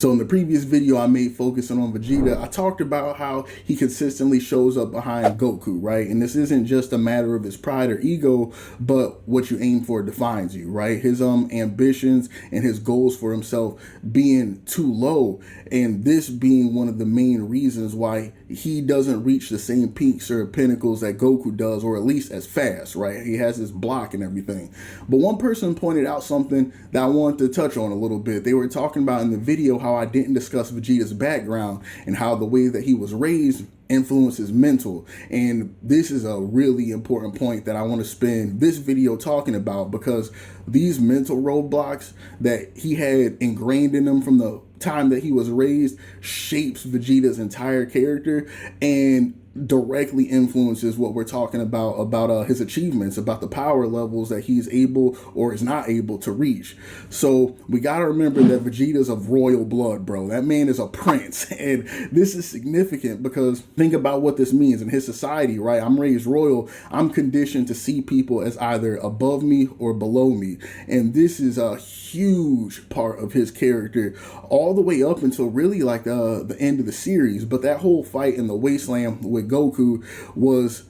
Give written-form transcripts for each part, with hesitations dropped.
So in the previous video I made focusing on Vegeta, I talked about how he consistently shows up behind Goku, right? And this isn't just a matter of his pride or ego, but what you aim for defines you, right? His ambitions and his goals for himself being too low, and this being one of the main reasons why he doesn't reach the same peaks or pinnacles that Goku does, or at least as fast, right? He has his block and everything. But one person pointed out something that I wanted to touch on a little bit. They were talking about in the video how I didn't discuss Vegeta's background and how the way that he was raised influences mental. And this is a really important point that I want to spend this video talking about, because these mental roadblocks that he had ingrained in him from the time that he was raised shapes Vegeta's entire character and directly influences what we're talking about his achievements, about the power levels that he's able or is not able to reach. So we got to remember that Vegeta's of royal blood, bro. That man is a prince, and this is significant because think about what this means in his society, right? I'm raised royal. I'm conditioned to see people as either above me or below me, and this is a huge part of his character all the way up until really like the end of the series. But that whole fight in the wasteland with Goku was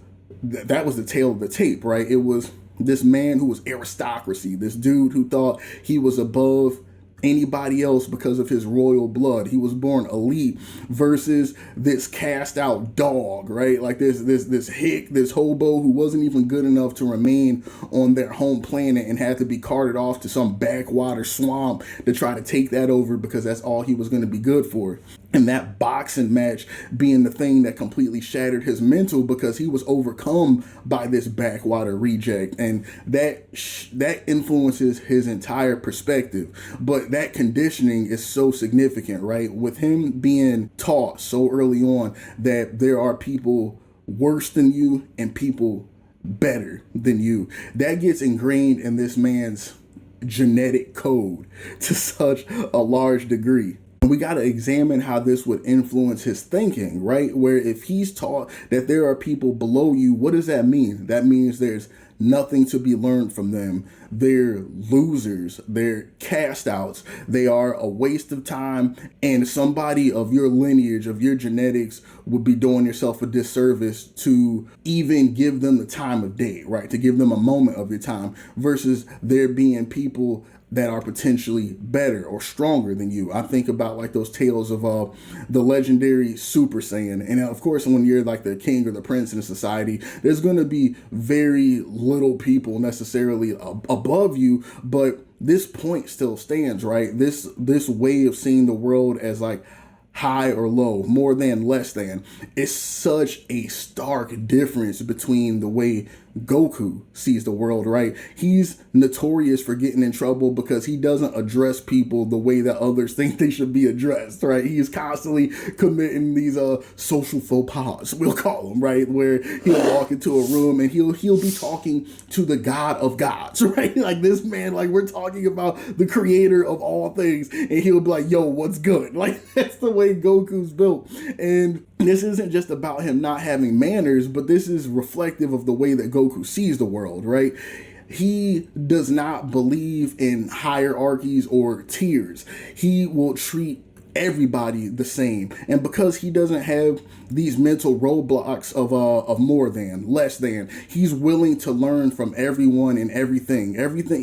that was the tail of the tape, right? It was this man who was aristocracy, this dude who thought he was above anybody else because of his royal blood. He was born elite, versus this cast out dog, right? Like this hick, this hobo who wasn't even good enough to remain on their home planet and had to be carted off to some backwater swamp to try to take that over because that's all he was going to be good for. And that boxing match being the thing that completely shattered his mental, because he was overcome by this backwater reject, and that influences his entire perspective. But that conditioning is so significant, right? With him being taught so early on that there are people worse than you and people better than you, that gets ingrained in this man's genetic code to such a large degree. We got to examine how this would influence his thinking, right? Where if he's taught that there are people below you, what does that mean? That means there's nothing to be learned from them. They're losers. They're cast outs. They are a waste of time. And somebody of your lineage, of your genetics, would be doing yourself a disservice to even give them the time of day, right? To give them a moment of your time, versus there being people that are potentially better or stronger than you. I think about like those tales of the legendary Super Saiyan. And of course, when you're like the king or the prince in a society, there's going to be very little people necessarily above you, but this point still stands, right? This way of seeing the world as like high or low, more than, less than, is such a stark difference between the way Goku sees the world, right? He's notorious for getting in trouble because he doesn't address people the way that others think they should be addressed, right? He is constantly committing these social faux pas, we'll call them, right? Where he'll walk into a room and he'll be talking to the God of gods, right? Like this man, like we're talking about the creator of all things, and he'll be like, yo, what's good? Like that's the way Goku's built. And this isn't just about him not having manners, but this is reflective of the way that Goku sees the world, right? He does not believe in hierarchies or tiers. He will treat everybody the same. And because he doesn't have these mental roadblocks of more than, less than, he's willing to learn from everyone and everything.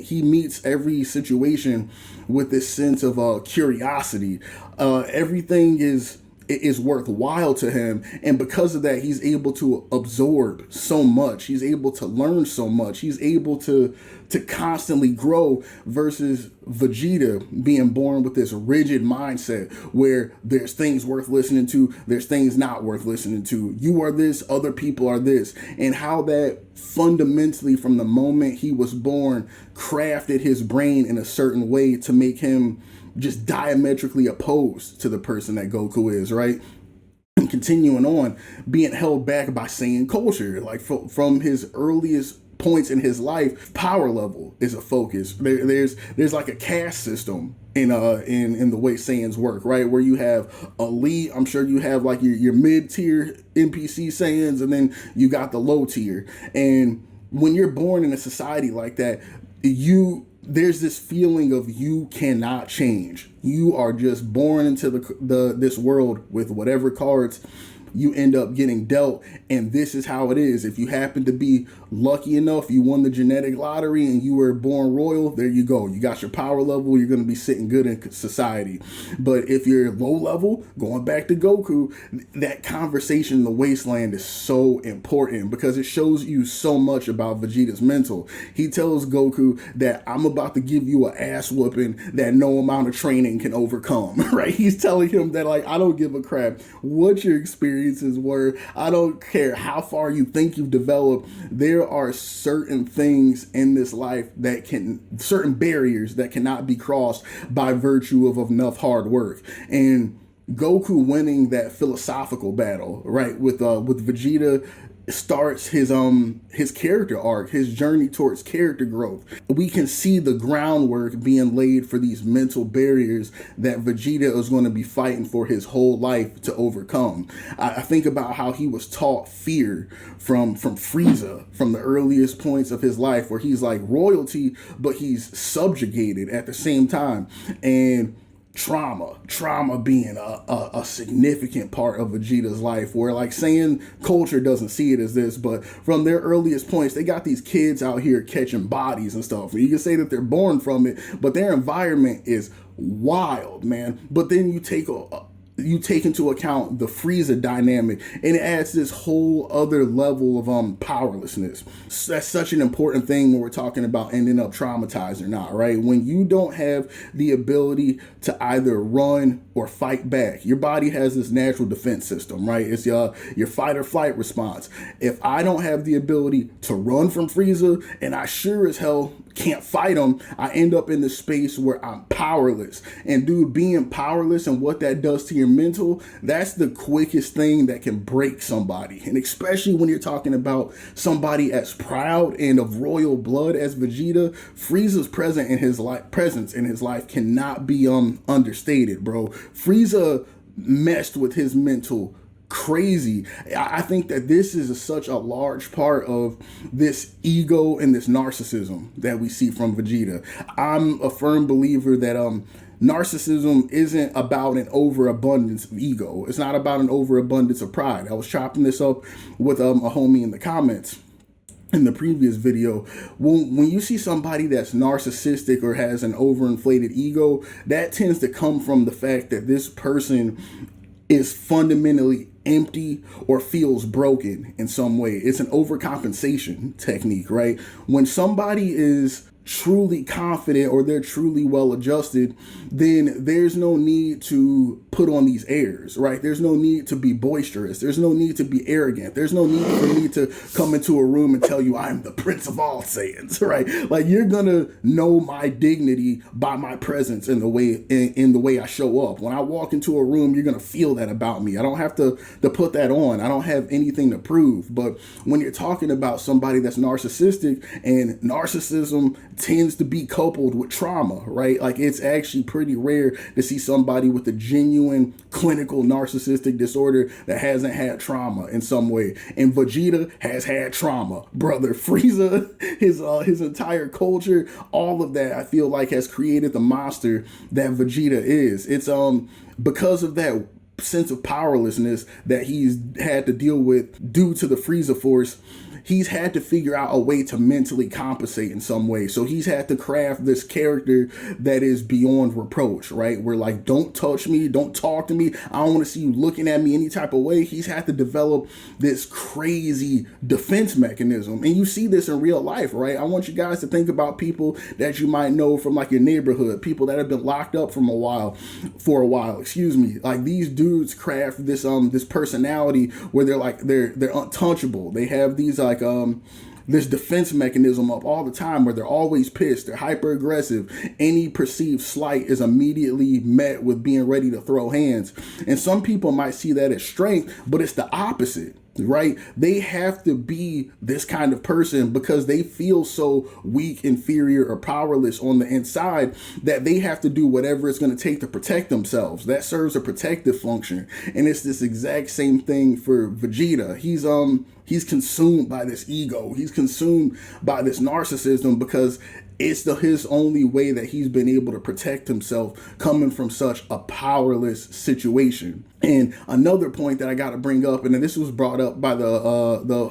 He meets every situation with this sense of curiosity. Everything is worthwhile to him, and because of that he's able to absorb so much, he's able to learn so much, he's able to constantly grow, versus Vegeta being born with this rigid mindset where there's things worth listening to, there's things not worth listening to, you are this, other people are this, and how that fundamentally from the moment he was born crafted his brain in a certain way to make him just diametrically opposed to the person that Goku is, right? And continuing on, being held back by Saiyan culture, like from his earliest points in his life, power level is a focus. There's like a caste system in the way Saiyans work, right? Where you have elite, I'm sure you have like your mid-tier NPC Saiyans, and then you got the low tier. And when you're born in a society like that, there's this feeling of you cannot change. You are just born into this world with whatever cards you end up getting dealt, and this is how it is. If you happen to be lucky enough, you won the genetic lottery and you were born royal, there you go. You got your power level, you're going to be sitting good in society. But if you're low level, going back to Goku, that conversation in the wasteland is so important because it shows you so much about Vegeta's mental. He tells Goku that I'm about to give you an ass whooping that no amount of training can overcome, right? He's telling him that, like, I don't give a crap what your experiences were. I don't care how far you think you've developed. There are certain things in this life certain barriers that cannot be crossed by virtue of enough hard work. And Goku winning that philosophical battle, right, with Vegeta starts his character arc, his journey towards character growth. We can see the groundwork being laid for these mental barriers that Vegeta is going to be fighting for his whole life to overcome. I think about how he was taught fear from Frieza from the earliest points of his life, where he's like royalty, but he's subjugated at the same time. And trauma being a significant part of Vegeta's life, where, like, saying culture doesn't see it as this, but from their earliest points, they got these kids out here catching bodies and stuff. And you can say that they're born from it, but their environment is wild, man. But then you take into account the Frieza dynamic, and it adds this whole other level of powerlessness. So that's such an important thing when we're talking about ending up traumatized or not, right? When you don't have the ability to either run or fight back, your body has this natural defense system, right? It's your fight or flight response. If I don't have the ability to run from Frieza, and I sure as hell can't fight him, I end up in this space where I'm powerless. And dude, being powerless and what that does to your mental, that's the quickest thing that can break somebody. And especially when you're talking about somebody as proud and of royal blood as Vegeta, Frieza's presence in his life cannot be understated, bro. Frieza messed with his mental crazy. I think that this is such a large part of this ego and this narcissism that we see from Vegeta. I'm a firm believer that narcissism isn't about an overabundance of ego. It's not about an overabundance of pride. I was chopping this up with a homie in the comments in the previous video. When you see somebody that's narcissistic or has an overinflated ego, that tends to come from the fact that this person is fundamentally empty or feels broken in some way. It's an overcompensation technique, right? When somebody is truly confident or they're truly well adjusted, then there's no need to put on these airs, right? There's no need to be boisterous. There's no need to be arrogant. There's no need for me to come into a room and tell you I'm the Prince of all Saiyans, right? Like, you're gonna know my dignity by my presence in the way I show up. When I walk into a room, you're gonna feel that about me. I don't have to put that on. I don't have anything to prove. But when you're talking about somebody that's narcissistic, and narcissism tends to be coupled with trauma, right? Like, it's actually pretty rare to see somebody with a genuine clinical narcissistic disorder that hasn't had trauma in some way. And Vegeta has had trauma, brother. Frieza, his entire culture, all of that, I feel like, has created the monster that Vegeta is. It's because of that sense of powerlessness that he's had to deal with due to the Frieza force. He's had to figure out a way to mentally compensate in some way. So he's had to craft this character that is beyond reproach, right? Where, like, don't touch me, don't talk to me, I don't want to see you looking at me any type of way. He's had to develop this crazy defense mechanism. And you see this in real life, right? I want you guys to think about people that you might know from, like, your neighborhood, people that have been locked up for a while, excuse me. Like, these dudes craft this personality where they're untouchable. They have these this defense mechanism up all the time where they're always pissed, they're hyper aggressive. Any perceived slight is immediately met with being ready to throw hands. And some people might see that as strength, but it's the opposite, right? They have to be this kind of person because they feel so weak, inferior, or powerless on the inside that they have to do whatever it's going to take to protect themselves. That serves a protective function. And it's this exact same thing for Vegeta. He's consumed by this ego. He's consumed by this narcissism because it's his only way that he's been able to protect himself coming from such a powerless situation. And another point that I got to bring up, and this was brought up by the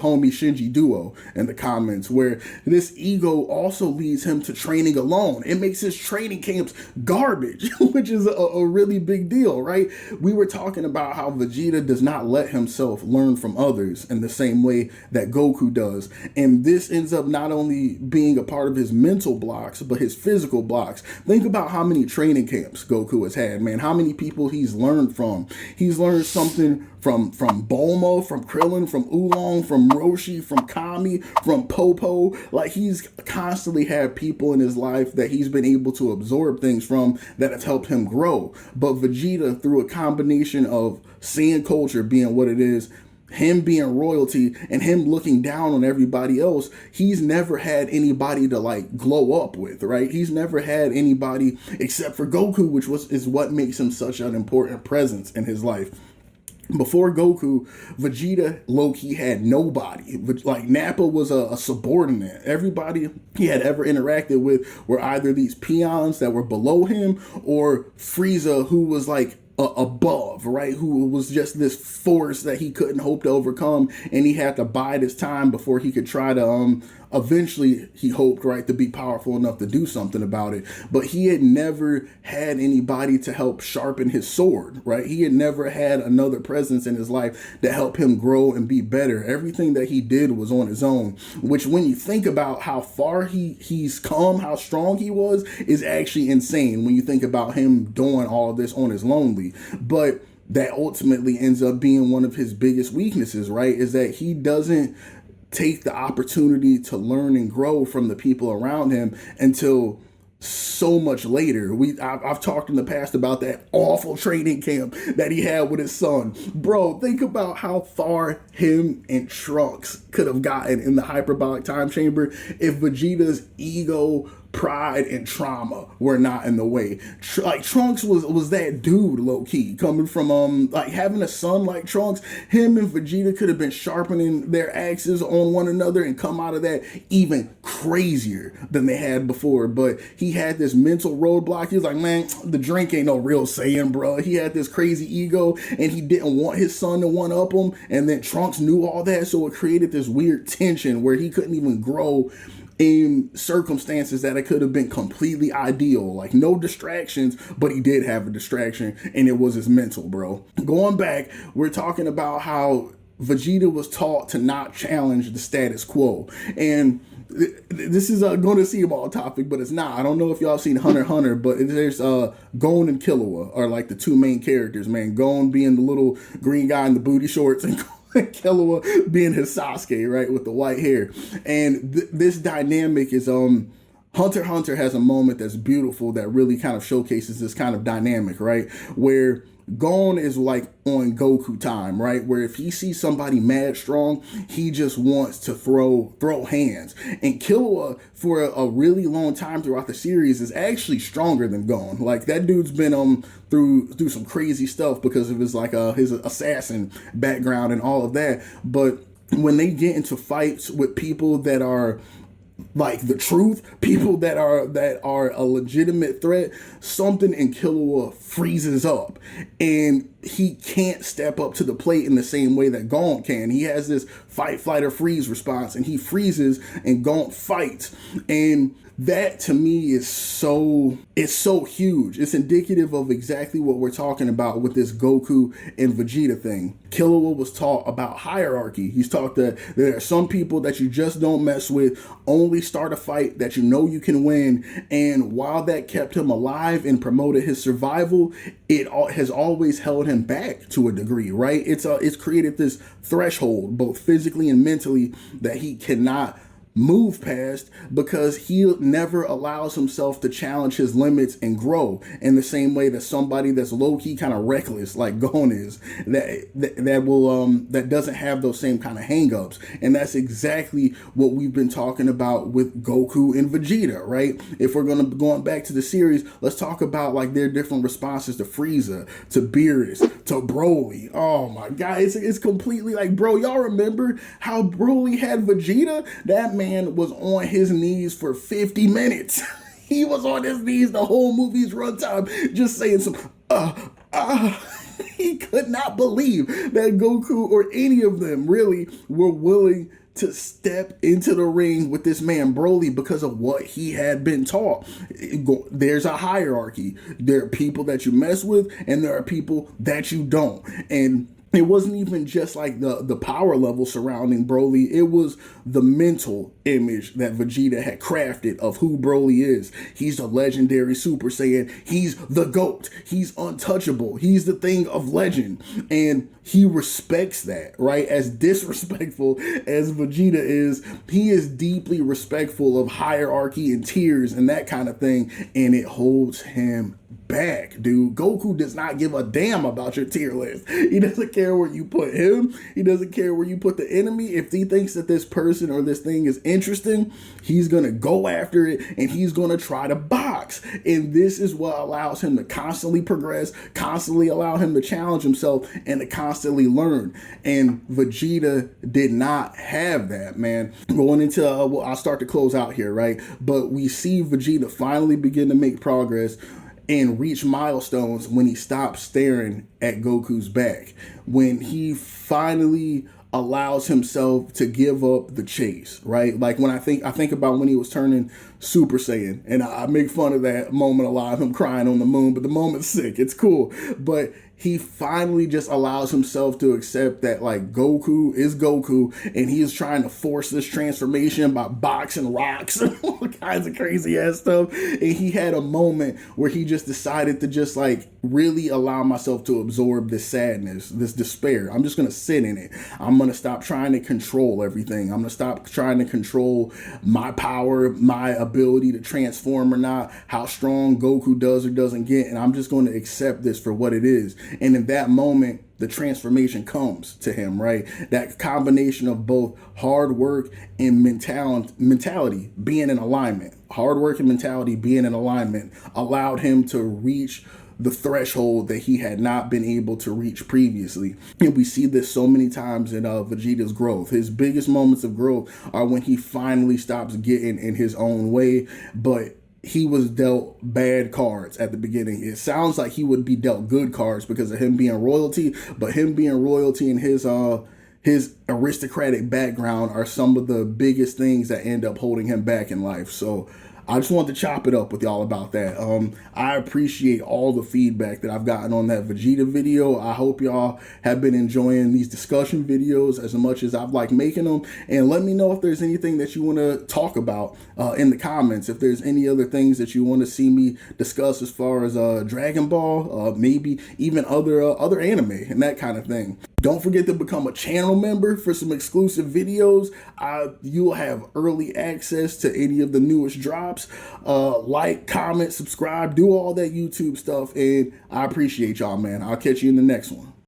homie Shinji Duo in the comments, where this ego also leads him to training alone. It makes his training camps garbage, which is a really big deal, right? We were talking about how Vegeta does not let himself learn from others in the same way that Goku does. And this ends up not only being a part of his mental blocks, but his physical blocks. Think about how many training camps Goku has had, man. How many people he's learned from. He's learned something from Bulma, from Krillin, from Oolong, from Roshi, from Kami, from Popo. Like, he's constantly had people in his life that he's been able to absorb things from that have helped him grow. But Vegeta, through a combination of Saiyan culture being what it is, him being royalty, and him looking down on everybody else, he's never had anybody to like glow up with, right? He's never had anybody except for Goku, which is what makes him such an important presence in his life. Before Goku, Vegeta low-key had nobody. Like, Nappa was a subordinate. Everybody he had ever interacted with were either these peons that were below him, or Frieza, who was like above, right? Who was just this force that he couldn't hope to overcome, and he had to bide his time before he could try to eventually, he hoped, right, to be powerful enough to do something about it. But he had never had anybody to help sharpen his sword, right? He had never had another presence in his life to help him grow and be better. Everything that he did was on his own, which, when you think about how far he's come, how strong he was, is actually insane when you think about him doing all of this on his lonely. But that ultimately ends up being one of his biggest weaknesses, right? Is that he doesn't take the opportunity to learn and grow from the people around him until so much later. I've talked in the past about that awful training camp that he had with his son. Bro, think about how far him and Trunks could have gotten in the hyperbolic time chamber if Vegeta's ego, pride, and trauma were not in the way. Like, Trunks was that dude, low-key, coming from like having a son like Trunks. Him and Vegeta could have been sharpening their axes on one another and come out of that even crazier than they had before. But he had this mental roadblock. He was like, man, the drink ain't no real Saiyan, bro. He had this crazy ego, and he didn't want his son to one up him, and then Trunks knew all that, so it created this weird tension where he couldn't even grow in circumstances that it could have been completely ideal. Like, no distractions, but he did have a distraction, and it was his mental, bro. Going back, we're talking about how Vegeta was taught to not challenge the status quo. And this is going to seem off topic, but it's not. I don't know if y'all seen Hunter x Hunter, but there's Gon and Killua are like the two main characters, man. Gon being the little green guy in the booty shorts, and Killua being his Sasuke, right, with the white hair. And this dynamic is Hunter x Hunter has a moment that's beautiful that really kind of showcases this kind of dynamic, right, where Gon is like on Goku time, right? Where if he sees somebody mad strong, he just wants to throw hands. And Killua, for a really long time throughout the series, is actually stronger than Gon. Like, that dude's been through some crazy stuff because of his his assassin background and all of that. But when they get into fights with people that are like the truth, people that are a legitimate threat, something in Killua freezes up, and he can't step up to the plate in the same way that Gon can. He has this fight, flight, or freeze response, and he freezes, and Gon fights. And that, to me, it's so huge. It's indicative of exactly what we're talking about with this Goku and Vegeta thing. Killua was taught about hierarchy. He's taught that there are some people that you just don't mess with, only start a fight that you know you can win. And while that kept him alive and promoted his survival, it has always held him back to a degree, right? It's created this threshold, both physically and mentally, that he cannot move past, because he never allows himself to challenge his limits and grow in the same way that somebody that's low-key kind of reckless like Gon is, that doesn't have those same kind of hang-ups. And that's exactly what we've been talking about with Goku and Vegeta, right? If we're going back to the series, let's talk about like their different responses to Frieza, to Beerus, to Broly. Oh my god, it's completely like, bro, y'all remember how Broly had Vegeta? That man man was on his knees for 50 minutes. He was on his knees the whole movie's runtime, just saying some, He could not believe that Goku or any of them really were willing to step into the ring with this man Broly because of what he had been taught. There's a hierarchy. There are people that you mess with and there are people that you don't. And it wasn't even just like the power level surrounding Broly. It was the mental image that Vegeta had crafted of who Broly is. He's a legendary Super Saiyan. He's the GOAT. He's untouchable. He's the thing of legend. And he respects that, right? As disrespectful as Vegeta is, he is deeply respectful of hierarchy and tiers and that kind of thing. And it holds him back, dude. Goku does not give a damn about your tier list. He doesn't care where you put him. He doesn't care where you put the enemy. If he thinks that this person or this thing is interesting, he's gonna go after it and he's gonna try to box. And this is what allows him to constantly progress, constantly allow him to challenge himself and to constantly learn. And Vegeta did not have that, man. Going into, well, I'll start to close out here, right? But we see Vegeta finally begin to make progress and reach milestones when he stops staring at Goku's back. When he finally allows himself to give up the chase, right? Like when I think about when he was turning Super Saiyan, and I make fun of that moment a lot of him crying on the moon, but the moment's sick. It's cool. But he finally just allows himself to accept that like Goku is Goku and he is trying to force this transformation by boxing rocks and all kinds of crazy ass stuff. And he had a moment where he just decided to just like really allow myself to absorb this sadness, this despair. I'm just going to sit in it. I'm going to stop trying to control everything. I'm going to stop trying to control my power, my ability to transform or not, how strong Goku does or doesn't get. And I'm just going to accept this for what it is. And in that moment, the transformation comes to him, right? That combination of both hard work and mentality being in alignment. Hard work and mentality being in alignment allowed him to reach the threshold that he had not been able to reach previously. And we see this so many times in Vegeta's growth. His biggest moments of growth are when he finally stops getting in his own way, but he was dealt bad cards at the beginning. It sounds like he would be dealt good cards because of him being royalty, but him being royalty and his aristocratic background are some of the biggest things that end up holding him back in life. So I just wanted to chop it up with y'all about that. I appreciate all the feedback that I've gotten on that Vegeta video. I hope y'all have been enjoying these discussion videos as much as I've liked making them. And let me know if there's anything that you want to talk about in the comments. If there's any other things that you want to see me discuss as far as Dragon Ball, maybe even other anime and that kind of thing. Don't forget to become a channel member for some exclusive videos. You'll have early access to any of the newest drops. Like, comment, subscribe, do all that YouTube stuff. And I appreciate y'all, man. I'll catch you in the next one.